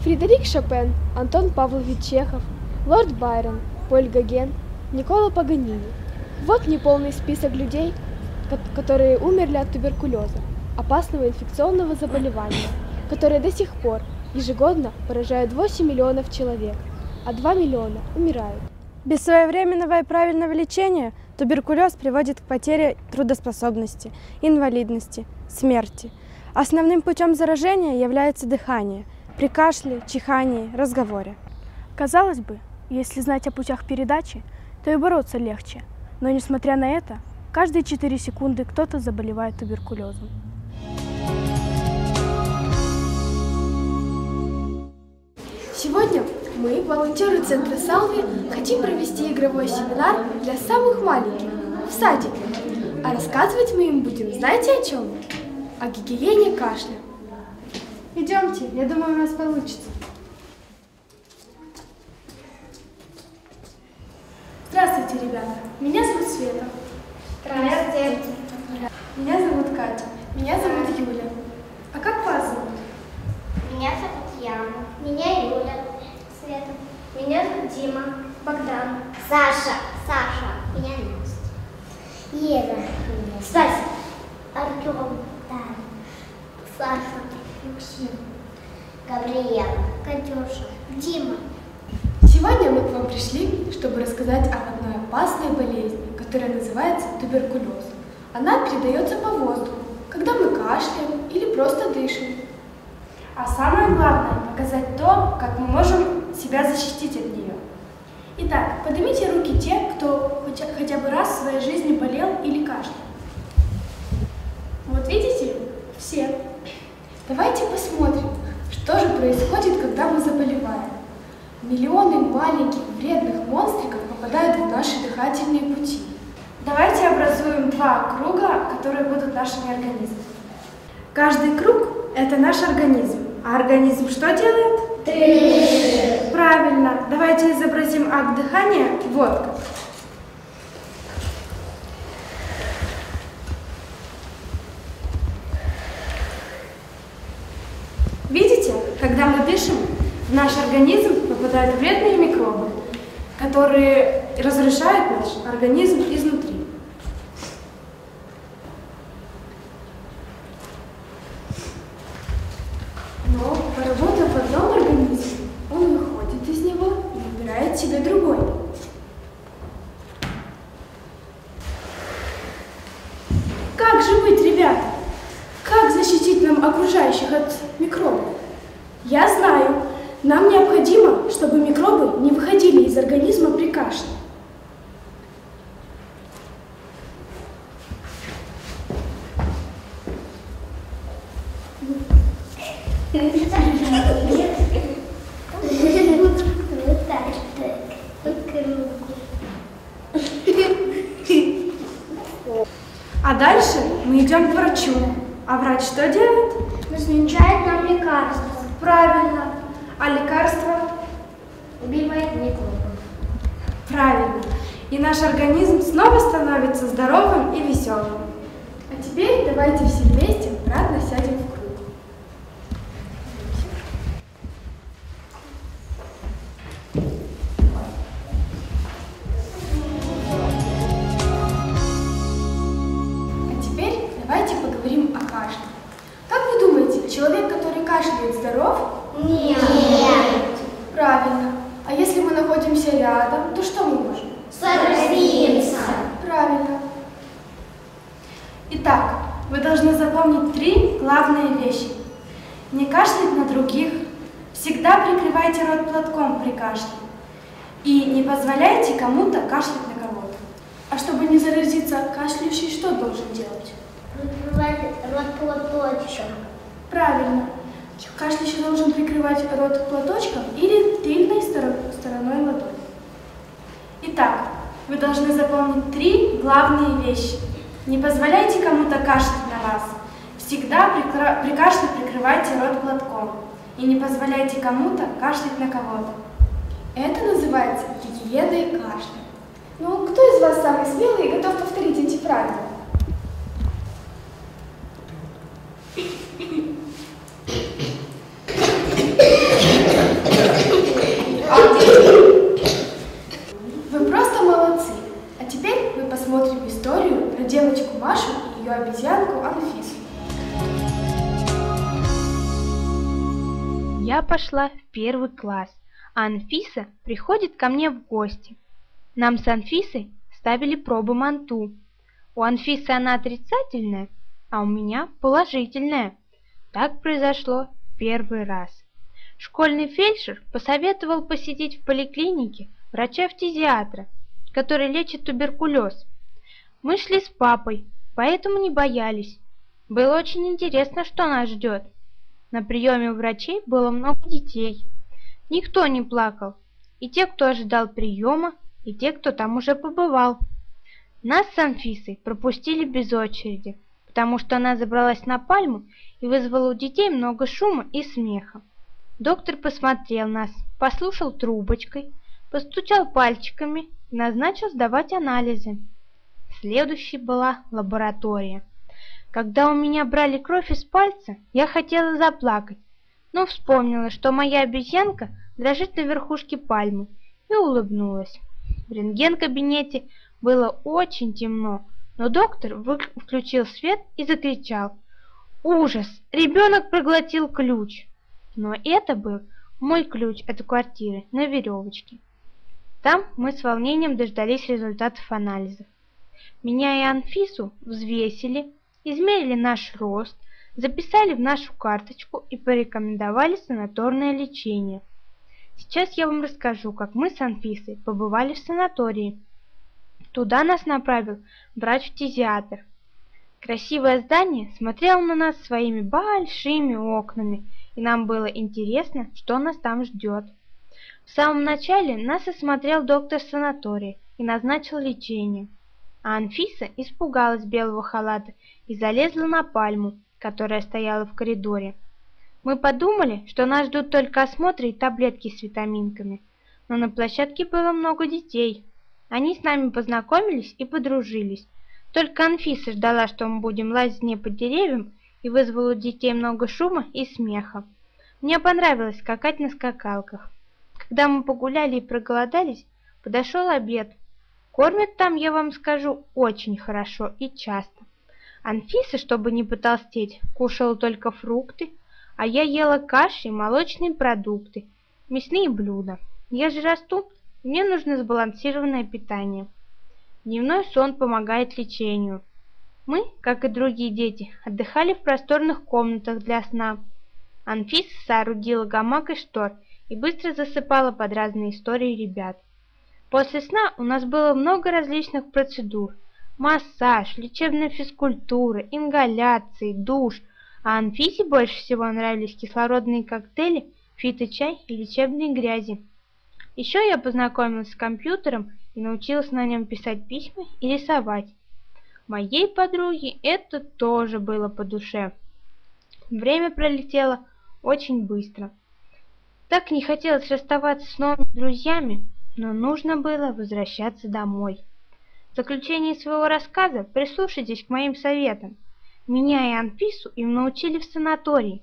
Фредерик Шопен, Антон Павлович Чехов, Лорд Байрон, Поль Гоген, Никколо Паганини. Вот неполный список людей, которые умерли от туберкулеза, опасного инфекционного заболевания, которое до сих пор ежегодно поражает 8 миллионов человек, а 2 миллиона умирают. Без своевременного и правильного лечения туберкулез приводит к потере трудоспособности, инвалидности, смерти. Основным путем заражения является дыхание при кашле, чихании, разговоре. Казалось бы, если знать о путях передачи, то и бороться легче. Но несмотря на это, каждые 4 секунды кто-то заболевает туберкулезом. Сегодня мы, волонтеры Центра Салви, хотим провести игровой семинар для самых маленьких в садике. А рассказывать мы им будем, знаете о чем? О гигиене кашля. Идемте, я думаю, у нас получится. Здравствуйте, ребята. Меня зовут Света. Здравствуйте. Меня зовут Катя. Меня зовут Юля. А как вас зовут? Меня зовут Яна. Меня Юля. Света. Меня зовут Дима. Богдан. Саша. Меня Настя. Ева. Стася. Артем. Таня. Саша. Максим. Габриэла. Катюша. Дима. Сегодня мы к вам пришли, чтобы рассказать об одной опасной болезни, которая называется туберкулез. Она передается по воздуху, когда мы кашляем или просто дышим. А самое главное – показать то, как мы можем себя защитить от нее. Итак, поднимите руки те, кто хотя бы раз в своей жизни болел или кашлял. Вот видите? Все. Давайте посмотрим, что же происходит, когда мы заболеваем. Миллионы маленьких вредных монстриков попадают в наши дыхательные пути. Давайте образуем два круга, которые будут нашими организмами. Каждый круг – это наш организм. А организм что делает? Дышит. Правильно. Давайте изобразим акт дыхания вот как. Видите, когда мы дышим, в наш организм попадают вредные микробы, которые разрушают наш организм изнутри. Но, поработав в одном организме, он выходит из него и выбирает себе другой. Как же быть, ребята? Как защитить нам окружающих от микробов? Я знаю, нам необходимо, чтобы микробы не выходили из организма при кашле. А дальше мы идем к врачу. А врач что делает? Назначает нам лекарства. Правильно. А лекарство? Убивает микробы. Правильно. И наш организм снова становится здоровым и веселым. А теперь давайте все вместе обратно сядем в круг. А теперь давайте поговорим о кашле. Как вы думаете, человек, который кашляет, здоров? Нет. Правильно. А если мы находимся рядом, то что мы можем? Заразиться. Правильно. Итак, вы должны запомнить 3 главные вещи. Не кашлять на других, всегда прикрывайте рот платком при кашле и не позволяйте кому-то кашлять на кого-то. А чтобы не заразиться, кашляющий что должен делать? Прикрывать рот платочком. Правильно. Кашляющий должен прикрывать рот платочком или тыльной стороной ладони. Итак, вы должны запомнить 3 главные вещи. Не позволяйте кому-то кашлять на вас. Всегда при кашле прикрывайте рот платком. И не позволяйте кому-то кашлять на кого-то. Это называется гигиеной кашля. Ну, кто из вас самый смелый и готов повторить эти правила? Я пошла в 1 класс, а Анфиса приходит ко мне в гости. Нам с Анфисой ставили пробу МАНТУ. У Анфисы она отрицательная, а у меня положительная. Так произошло 1 раз. Школьный фельдшер посоветовал посетить в поликлинике врача-фтизиатра, который лечит туберкулез. Мы шли с папой, поэтому не боялись. Было очень интересно, что нас ждет. На приеме у врачей было много детей. Никто не плакал, и те, кто ожидал приема, и те, кто там уже побывал. Нас с Анфисой пропустили без очереди, потому что она забралась на пальму и вызвала у детей много шума и смеха. Доктор посмотрел нас, послушал трубочкой, постучал пальчиками и назначил сдавать анализы. Следующей была лаборатория. Когда у меня брали кровь из пальца, я хотела заплакать, но вспомнила, что моя обезьянка дрожит на верхушке пальмы, и улыбнулась. В рентген-кабинете было очень темно, но доктор включил свет и закричал: «Ужас! Ребенок проглотил ключ!» Но это был мой ключ от квартиры на веревочке. Там мы с волнением дождались результатов анализов. Меня и Анфису взвесили, измерили наш рост, записали в нашу карточку и порекомендовали санаторное лечение. Сейчас я вам расскажу, как мы с Анфисой побывали в санатории. Туда нас направил врач-фтизиатр. Красивое здание смотрело на нас своими большими окнами, и нам было интересно, что нас там ждет. В самом начале нас осмотрел доктор санатория и назначил лечение. А Анфиса испугалась белого халата и залезла на пальму, которая стояла в коридоре. Мы подумали, что нас ждут только осмотры и таблетки с витаминками, но на площадке было много детей. Они с нами познакомились и подружились. Только Анфиса ждала, что мы будем лазить с ней по деревьям, и вызвала у детей много шума и смеха. Мне понравилось скакать на скакалках. Когда мы погуляли и проголодались, подошел обед. Кормят там, я вам скажу, очень хорошо и часто. Анфиса, чтобы не потолстеть, кушала только фрукты, а я ела каши и молочные продукты, мясные блюда. Я же расту, мне нужно сбалансированное питание. Дневной сон помогает лечению. Мы, как и другие дети, отдыхали в просторных комнатах для сна. Анфиса соорудила гамак из штор и быстро засыпала под разные истории ребят. После сна у нас было много различных процедур. Массаж, лечебная физкультура, ингаляции, душ. А Анфисе больше всего нравились кислородные коктейли, фиточай и лечебные грязи. Еще я познакомилась с компьютером и научилась на нем писать письма и рисовать. Моей подруге это тоже было по душе. Время пролетело очень быстро. Так не хотелось расставаться с новыми друзьями, но нужно было возвращаться домой. В заключении своего рассказа прислушайтесь к моим советам. Меня и Анфису им научили в санатории.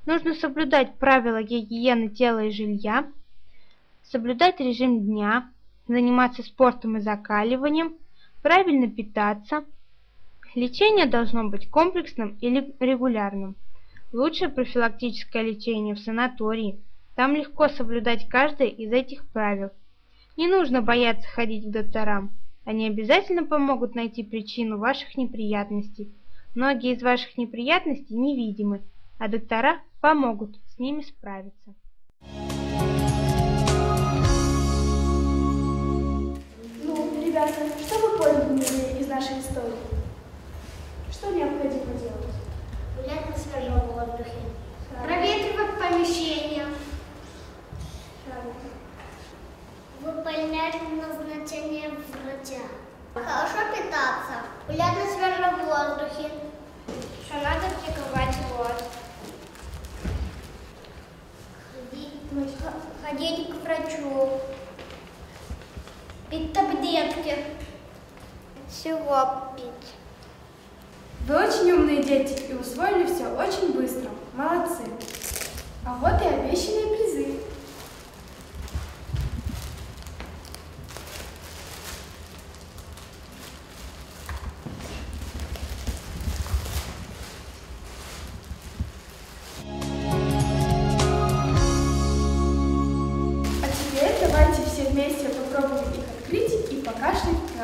Нужно соблюдать правила гигиены тела и жилья, соблюдать режим дня, заниматься спортом и закаливанием, правильно питаться. Лечение должно быть комплексным или регулярным. Лучше профилактическое лечение в санатории. Там легко соблюдать каждое из этих правил. Не нужно бояться ходить к докторам. Они обязательно помогут найти причину ваших неприятностей. Многие из ваших неприятностей невидимы, а доктора помогут с ними справиться. Ну, ребята, что вы поняли из нашей истории? Что необходимо делать? Гулять на свежем воздухе. Проветривать помещение. Выполнять назначение врача. Хорошо питаться. Гулять на свежем воздухе. Что надо прикрывать рот. Ходить к врачу. Пить таблетки. Сироп пить. Вы очень умные дети и усвоили все очень быстро. Молодцы. А вот и обещанные призы.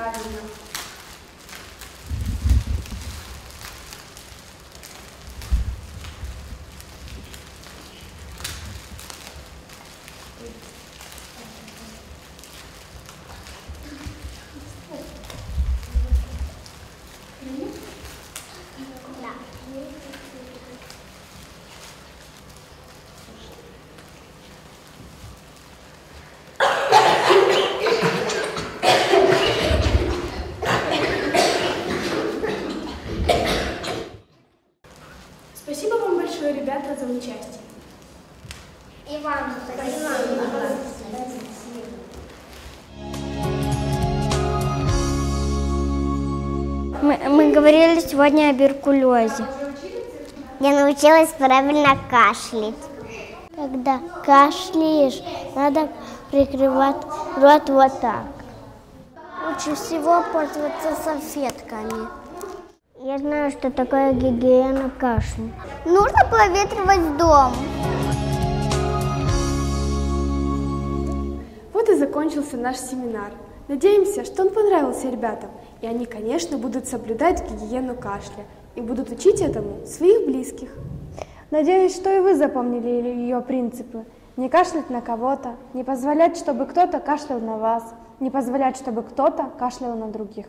правильно. Спасибо вам большое, ребята, за участие. И вам спасибо. Мы говорили сегодня о туберкулезе. Я научилась правильно кашлять. Когда кашляешь, надо прикрывать рот вот так. Лучше всего пользоваться салфетками. Я знаю, что такое гигиена кашля. Нужно проветривать дом. Вот и закончился наш семинар. Надеемся, что он понравился ребятам, и они, конечно, будут соблюдать гигиену кашля и будут учить этому своих близких. Надеюсь, что и вы запомнили ее принципы. Не кашлять на кого-то, не позволять, чтобы кто-то кашлял на вас, не позволять, чтобы кто-то кашлял на других.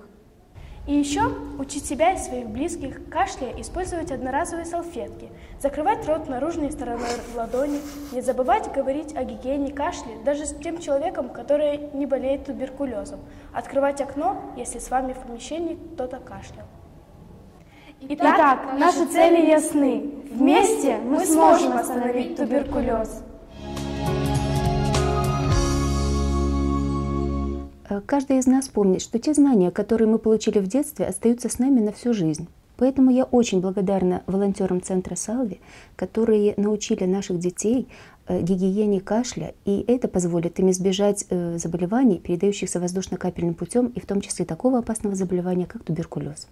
И еще учить себя и своих близких, кашляя, использовать одноразовые салфетки, закрывать рот наружной стороной ладони, не забывать говорить о гигиене кашля даже с тем человеком, который не болеет туберкулезом, открывать окно, если с вами в помещении кто-то кашлял. Итак, наши цели ясны. Вместе мы сможем остановить туберкулез. Каждый из нас помнит, что те знания, которые мы получили в детстве, остаются с нами на всю жизнь. Поэтому я очень благодарна волонтерам центра Салви, которые научили наших детей гигиене кашля, и это позволит им избежать заболеваний, передающихся воздушно-капельным путем, и в том числе такого опасного заболевания, как туберкулез.